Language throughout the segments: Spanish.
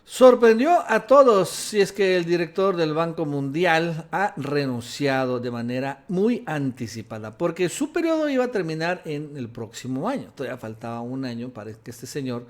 Sorprendió a todos, si es que el director del Banco Mundial ha renunciado de manera muy anticipada, porque su periodo iba a terminar en el próximo año. Todavía faltaba un año para que este señor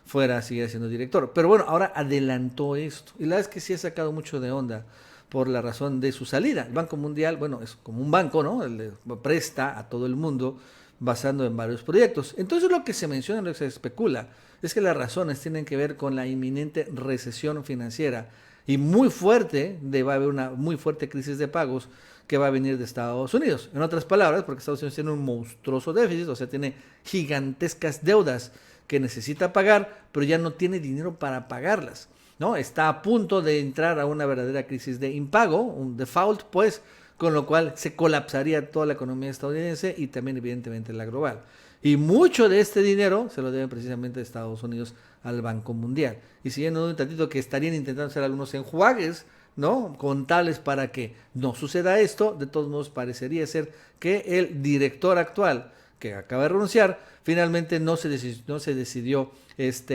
siguiera siendo director. Pero bueno, ahora adelantó esto. Y la verdad es que sí ha sacado mucho de onda por la razón de su salida. El Banco Mundial, bueno, es como un banco, ¿no? Le presta a todo el mundo basando en varios proyectos. Entonces lo que se menciona, lo que se especula, es que las razones tienen que ver con la inminente recesión financiera y muy fuerte, va a haber una muy fuerte crisis de pagos que va a venir de Estados Unidos. En otras palabras, porque Estados Unidos tiene un monstruoso déficit, o sea, tiene gigantescas deudas que necesita pagar, pero ya no tiene dinero para pagarlas, ¿no? Está a punto de entrar a una verdadera crisis de impago, un default, pues, con lo cual se colapsaría toda la economía estadounidense y también evidentemente la global. Y mucho de este dinero se lo deben precisamente Estados Unidos al Banco Mundial. Y siguiendo un tantito que estarían intentando hacer algunos enjuagues, ¿no? Contables para que no suceda esto, de todos modos parecería ser que el director actual, que acaba de renunciar, finalmente no se decidió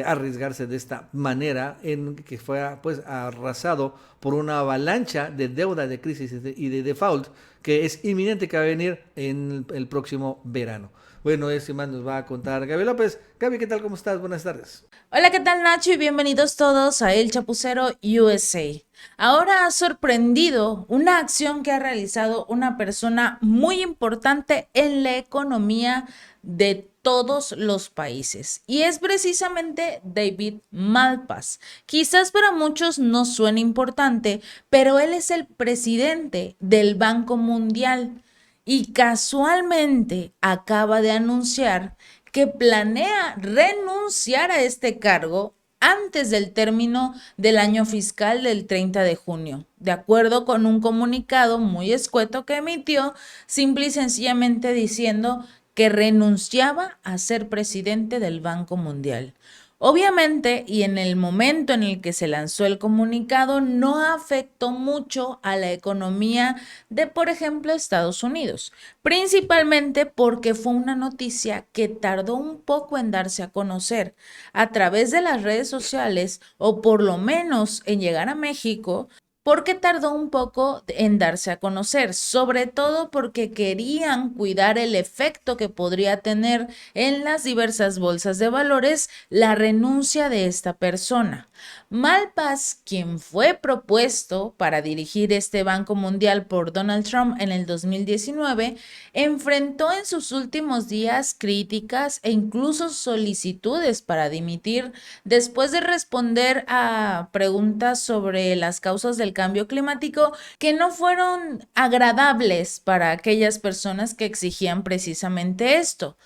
arriesgarse de esta manera en que fue pues arrasado por una avalancha de deuda, de crisis y de default que es inminente, que va a venir en el próximo verano. Bueno, eso más nos va a contar Gaby López. Gaby, ¿qué tal? ¿Cómo estás? Buenas tardes. Hola, ¿qué tal Nacho? Y bienvenidos todos a El Chapucero USA. Ahora ha sorprendido una acción que ha realizado una persona muy importante en la economía de todos los países y es precisamente David Malpass. Quizás para muchos no suene importante, pero él es el presidente del Banco Mundial y casualmente acaba de anunciar que planea renunciar a este cargo antes del término del año fiscal del 30 de junio, de acuerdo con un comunicado muy escueto que emitió, simple y sencillamente diciendo que renunciaba a ser presidente del Banco Mundial. Obviamente, y en el momento en el que se lanzó el comunicado, no afectó mucho a la economía de, por ejemplo, Estados Unidos, principalmente porque fue una noticia que tardó un poco en darse a conocer a través de las redes sociales o por lo menos en llegar a México, porque tardó un poco en darse a conocer, sobre todo porque querían cuidar el efecto que podría tener en las diversas bolsas de valores la renuncia de esta persona. Malpass, quien fue propuesto para dirigir este Banco Mundial por Donald Trump en el 2019, enfrentó en sus últimos días críticas e incluso solicitudes para dimitir después de responder a preguntas sobre las causas del cambio climático que no fueron agradables para aquellas personas que exigían precisamente esto.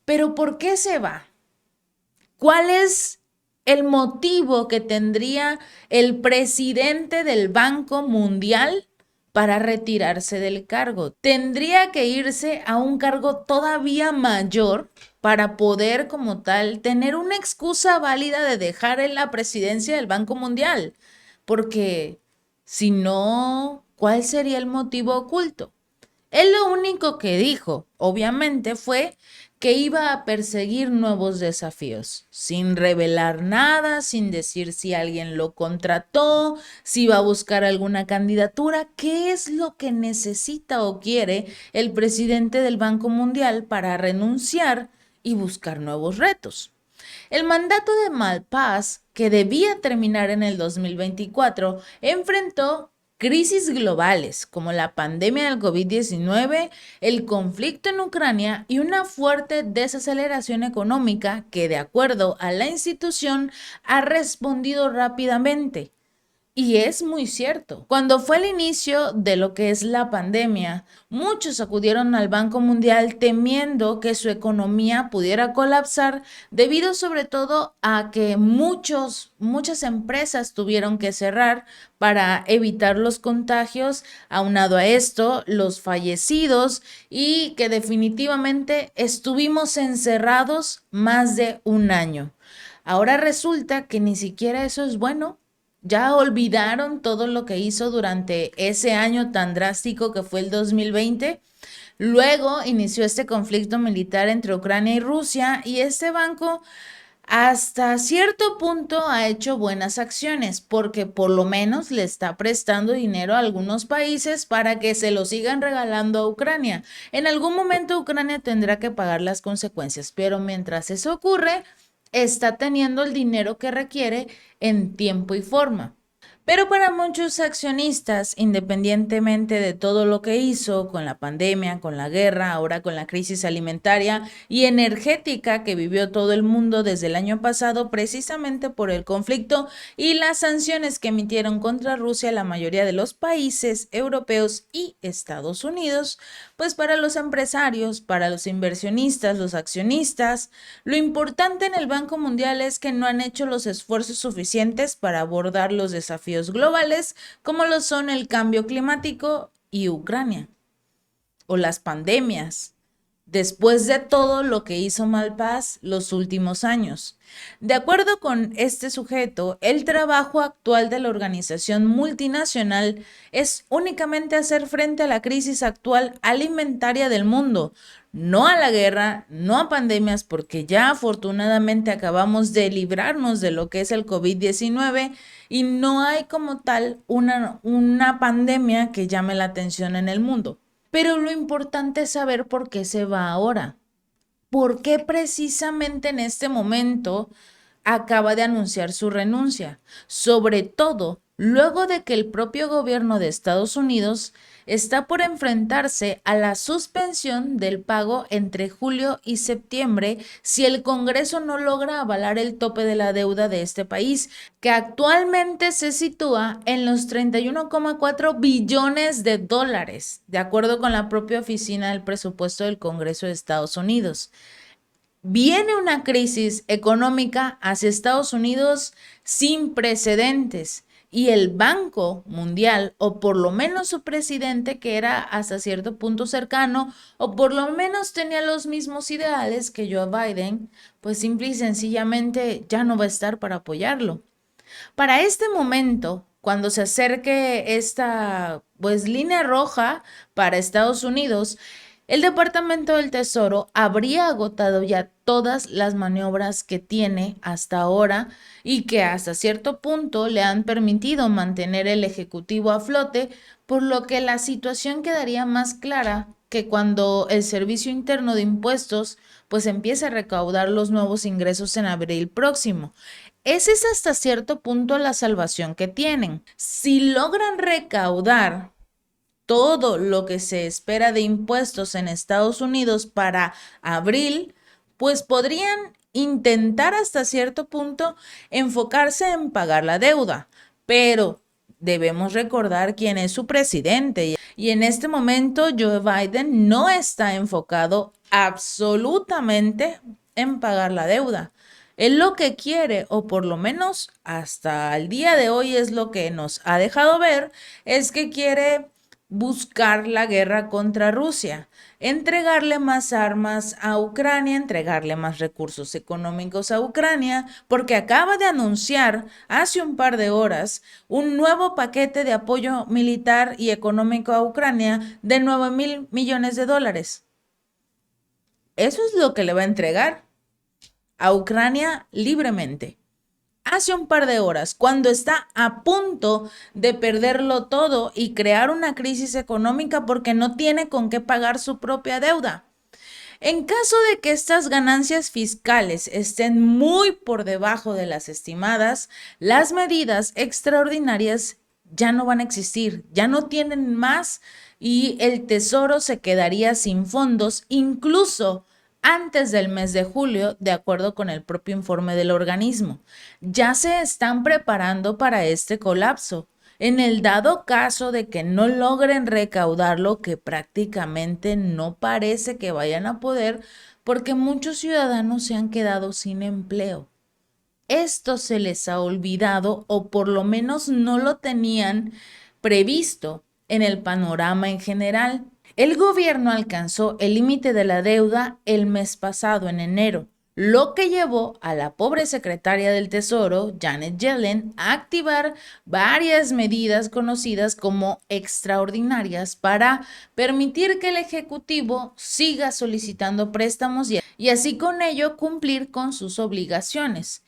Pero ¿por qué se va? ¿Cuál es el motivo que tendría el presidente del Banco Mundial para retirarse del cargo? Tendría que irse a un cargo todavía mayor para poder, como tal, tener una excusa válida de dejar en la presidencia del Banco Mundial. Porque si no, ¿cuál sería el motivo oculto? Él lo único que dijo, obviamente, fue que iba a perseguir nuevos desafíos, sin revelar nada, sin decir si alguien lo contrató, si iba a buscar alguna candidatura, qué es lo que necesita o quiere el presidente del Banco Mundial para renunciar y buscar nuevos retos. El mandato de Malpass, que debía terminar en el 2024, enfrentó crisis globales como la pandemia del COVID-19, el conflicto en Ucrania y una fuerte desaceleración económica que, de acuerdo a la institución, ha respondido rápidamente. Y es muy cierto. Cuando fue el inicio de lo que es la pandemia, muchos acudieron al Banco Mundial temiendo que su economía pudiera colapsar debido sobre todo a que muchas empresas tuvieron que cerrar para evitar los contagios, aunado a esto, los fallecidos y que definitivamente estuvimos encerrados más de un año. Ahora resulta que ni siquiera eso es bueno. Ya olvidaron todo lo que hizo durante ese año tan drástico que fue el 2020. Luego inició este conflicto militar entre Ucrania y Rusia y este banco, hasta cierto punto ha hecho buenas acciones porque por lo menos le está prestando dinero a algunos países para que se lo sigan regalando a Ucrania. En algún momento Ucrania tendrá que pagar las consecuencias, pero mientras eso ocurre, está teniendo el dinero que requiere en tiempo y forma. Pero para muchos accionistas, independientemente de todo lo que hizo con la pandemia, con la guerra, ahora con la crisis alimentaria y energética que vivió todo el mundo desde el año pasado, precisamente por el conflicto y las sanciones que emitieron contra Rusia la mayoría de los países europeos y Estados Unidos, pues para los empresarios, para los inversionistas, los accionistas, lo importante en el Banco Mundial es que no han hecho los esfuerzos suficientes para abordar los desafíos globales como lo son el cambio climático y Ucrania, o las pandemias, después de todo lo que hizo Malpass los últimos años. De acuerdo con este sujeto, el trabajo actual de la organización multinacional es únicamente hacer frente a la crisis actual alimentaria del mundo, no a la guerra, no a pandemias, porque ya afortunadamente acabamos de librarnos de lo que es el COVID-19 y no hay como tal una pandemia que llame la atención en el mundo. Pero lo importante es saber por qué se va ahora. ¿Por qué precisamente en este momento acaba de anunciar su renuncia? Sobre todo, luego de que el propio gobierno de Estados Unidos está por enfrentarse a la suspensión del pago entre julio y septiembre si el Congreso no logra avalar el tope de la deuda de este país, que actualmente se sitúa en los 31,4 billones de dólares, de acuerdo con la propia Oficina del Presupuesto del Congreso de Estados Unidos. Viene una crisis económica hacia Estados Unidos sin precedentes y el Banco Mundial, o por lo menos su presidente, que era hasta cierto punto cercano, o por lo menos tenía los mismos ideales que Joe Biden, pues simple y sencillamente ya no va a estar para apoyarlo. Para este momento, cuando se acerque esta pues línea roja para Estados Unidos, el Departamento del Tesoro habría agotado ya todas las maniobras que tiene hasta ahora y que hasta cierto punto le han permitido mantener el Ejecutivo a flote, por lo que la situación quedaría más clara que cuando el Servicio Interno de Impuestos pues empiece a recaudar los nuevos ingresos en abril próximo. Esa es hasta cierto punto la salvación que tienen. Si logran recaudar todo lo que se espera de impuestos en Estados Unidos para abril, pues podrían intentar hasta cierto punto enfocarse en pagar la deuda, pero debemos recordar quién es su presidente y en este momento Joe Biden no está enfocado absolutamente en pagar la deuda. Él lo que quiere, o por lo menos hasta el día de hoy es lo que nos ha dejado ver, es que quiere buscar la guerra contra Rusia, entregarle más armas a Ucrania, entregarle más recursos económicos a Ucrania, porque acaba de anunciar hace un par de horas un nuevo paquete de apoyo militar y económico a Ucrania de 9,000 millones de dólares. Eso es lo que le va a entregar a Ucrania libremente. Hace un par de horas, cuando está a punto de perderlo todo y crear una crisis económica porque no tiene con qué pagar su propia deuda. En caso de que estas ganancias fiscales estén muy por debajo de las estimadas, las medidas extraordinarias ya no van a existir, ya no tienen más y el Tesoro se quedaría sin fondos, incluso antes del mes de julio, de acuerdo con el propio informe del organismo. Ya se están preparando para este colapso. En el dado caso de que no logren recaudar lo que prácticamente no parece que vayan a poder, porque muchos ciudadanos se han quedado sin empleo. Esto se les ha olvidado o por lo menos no lo tenían previsto en el panorama en general. El gobierno alcanzó el límite de la deuda el mes pasado, en enero, lo que llevó a la pobre secretaria del Tesoro, Janet Yellen, a activar varias medidas conocidas como extraordinarias para permitir que el Ejecutivo siga solicitando préstamos y así con ello cumplir con sus obligaciones.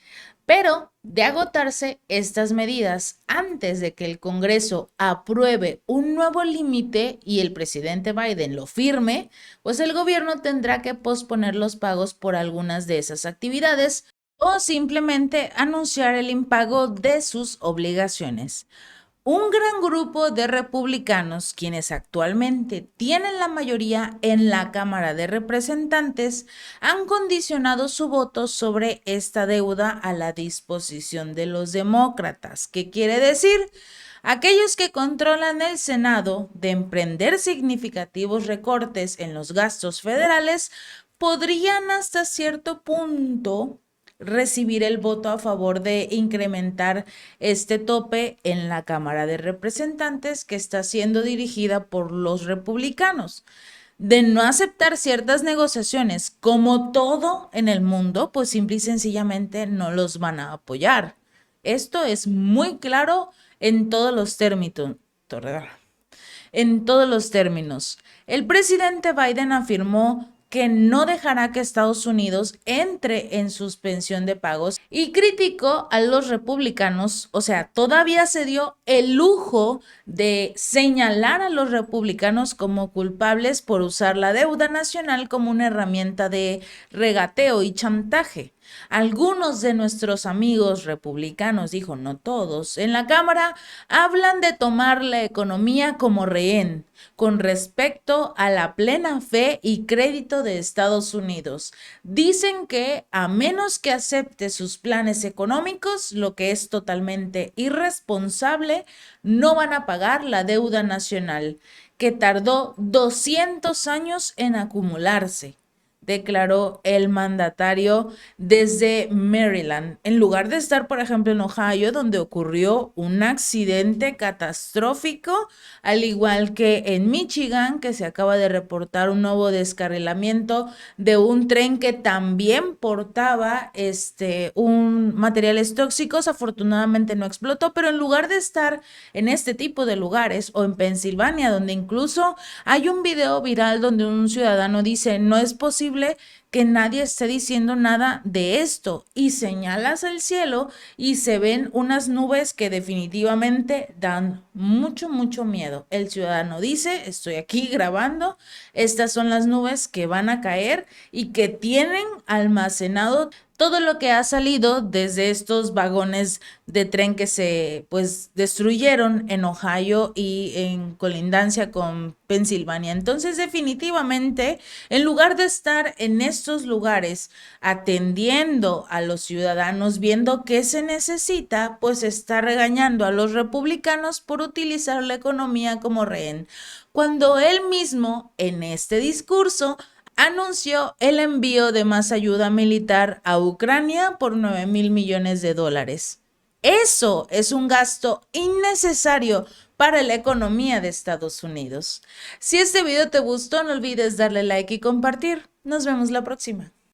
Pero de agotarse estas medidas antes de que el Congreso apruebe un nuevo límite y el presidente Biden lo firme, pues el gobierno tendrá que posponer los pagos por algunas de esas actividades o simplemente anunciar el impago de sus obligaciones. Un gran grupo de republicanos, quienes actualmente tienen la mayoría en la Cámara de Representantes, han condicionado su voto sobre esta deuda a la disposición de los demócratas. ¿Qué quiere decir? Aquellos que controlan el Senado de emprender significativos recortes en los gastos federales podrían hasta cierto punto recibir el voto a favor de incrementar este tope en la Cámara de Representantes que está siendo dirigida por los republicanos. De no aceptar ciertas negociaciones, como todo en el mundo, pues simple y sencillamente no los van a apoyar. Esto es muy claro en todos los términos. En todos los términos. El presidente Biden afirmó que no dejará que Estados Unidos entre en suspensión de pagos y criticó a los republicanos, o sea, todavía se dio el lujo de señalar a los republicanos como culpables por usar la deuda nacional como una herramienta de regateo y chantaje. Algunos de nuestros amigos republicanos, dijo, no todos, en la Cámara hablan de tomar la economía como rehén con respecto a la plena fe y crédito de Estados Unidos. Dicen que a menos que acepte sus planes económicos, lo que es totalmente irresponsable, no van a pagar la deuda nacional, que tardó 200 años en acumularse, declaró el mandatario desde Maryland, en lugar de estar, por ejemplo, en Ohio, donde ocurrió un accidente catastrófico, al igual que en Michigan, que se acaba de reportar un nuevo descarrilamiento de un tren que también portaba un materiales tóxicos. Afortunadamente no explotó, pero en lugar de estar en este tipo de lugares o en Pensilvania, donde incluso hay un video viral donde un ciudadano dice, no es posible que nadie esté diciendo nada de esto, y señalas al cielo y se ven unas nubes que definitivamente dan mucho, mucho miedo. El ciudadano dice, estoy aquí grabando, estas son las nubes que van a caer y que tienen almacenado todo lo que ha salido desde estos vagones de tren que se pues destruyeron en Ohio y en colindancia con Pensilvania. Entonces, definitivamente, en lugar de estar en estos lugares atendiendo a los ciudadanos, viendo qué se necesita, pues está regañando a los republicanos por utilizar la economía como rehén, cuando él mismo en este discurso anunció el envío de más ayuda militar a Ucrania por 9,000 millones de dólares. Eso es un gasto innecesario para la economía de Estados Unidos. Si este video te gustó, no olvides darle like y compartir. Nos vemos la próxima.